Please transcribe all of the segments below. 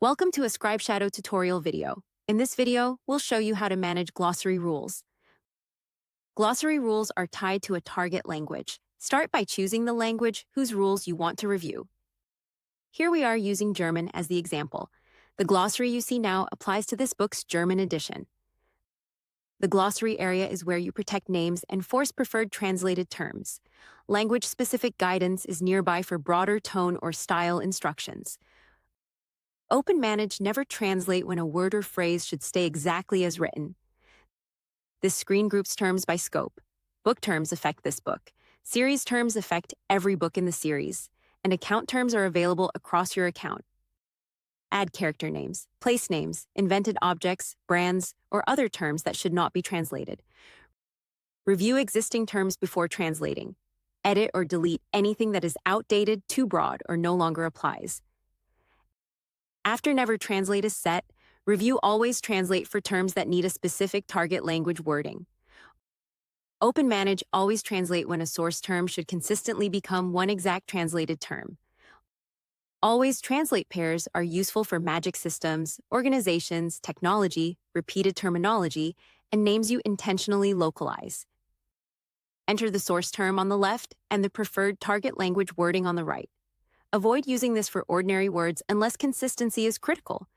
Welcome to a ScribeShadow tutorial video. In this video, we'll show you how to manage glossary rules. Glossary rules are tied to a target language. Start by choosing the language whose rules you want to review. Here we are using German as the example. The glossary you see now applies to this book's German edition. The glossary area is where you protect names and force preferred translated terms. Language-specific guidance is nearby for broader tone or style instructions. Open Manage never translate when a word or phrase should stay exactly as written. This screen groups terms by scope. Book terms affect this book. Series terms affect every book in the series. And account terms are available across your account. Add character names, place names, invented objects, brands, or other terms that should not be translated. Review existing terms before translating. Edit or delete anything that is outdated, too broad, or no longer applies. After Never Translate is set, review Always Translate for terms that need a specific target language wording. Open Manage Always Translate when a source term should consistently become one exact translated term. Always Translate pairs are useful for magic systems, organizations, technology, repeated terminology, and names you intentionally localize. Enter the source term on the left and the preferred target language wording on the right. Avoid using this for ordinary words unless consistency is critical.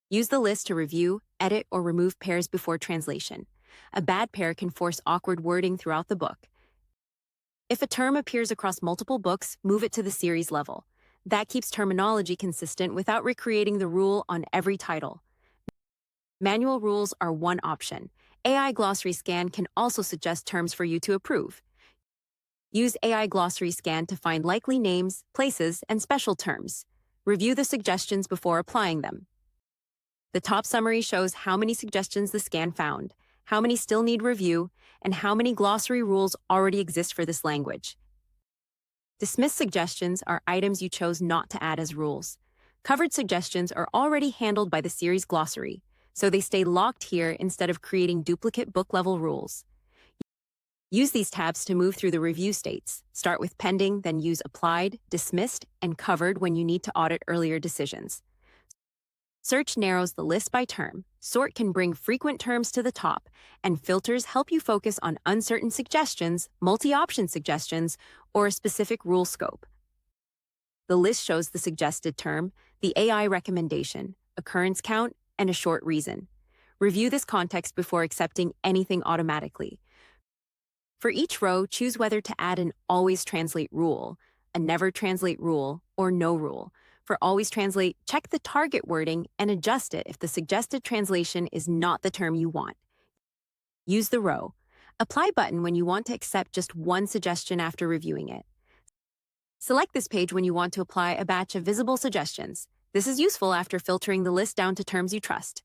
Use the list to review, edit, or remove pairs before translation. A bad pair can force awkward wording throughout the book. If a term appears across multiple books, move it to the series level. That keeps terminology consistent without recreating the rule on every title. Manual rules are one option. AI Glossary Scan can also suggest terms for you to approve. Use AI Glossary Scan to find likely names, places, and special terms. Review the suggestions before applying them. The top summary shows how many suggestions the scan found, how many still need review, and how many glossary rules already exist for this language. Dismissed suggestions are items you chose not to add as rules. Covered suggestions are already handled by the series glossary, so they stay locked here instead of creating duplicate book-level rules. Use these tabs to move through the review states. Start with pending, then use applied, dismissed, and covered when you need to audit earlier decisions. Search narrows the list by term. Sort can bring frequent terms to the top, and filters help you focus on uncertain suggestions, multi-option suggestions, or a specific rule scope. The list shows the suggested term, the AI recommendation, occurrence count, and a short reason. Review this context before accepting anything automatically. For each row, choose whether to add an Always Translate rule, a Never Translate rule, or no rule. For Always Translate, check the target wording and adjust it if the suggested translation is not the term you want. Use the row. Apply button when you want to accept just one suggestion after reviewing it. Select this page when you want to apply a batch of visible suggestions. This is useful after filtering the list down to terms you trust.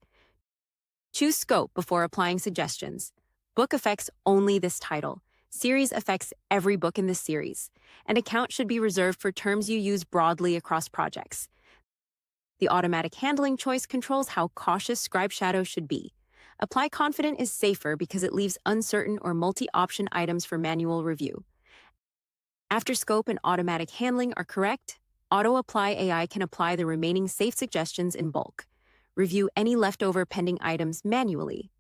Choose Scope before applying suggestions. Book affects only this title. Series affects every book in this series. An account should be reserved for terms you use broadly across projects. The automatic handling choice controls how cautious ScribeShadow should be. Apply Confident is safer because it leaves uncertain or multi-option items for manual review. After scope and automatic handling are correct, Auto Apply AI can apply the remaining safe suggestions in bulk. Review any leftover pending items manually.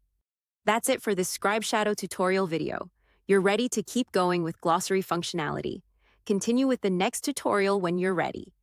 That's it for this ScribeShadow tutorial video. You're ready to keep going with glossary functionality. Continue with the next tutorial when you're ready.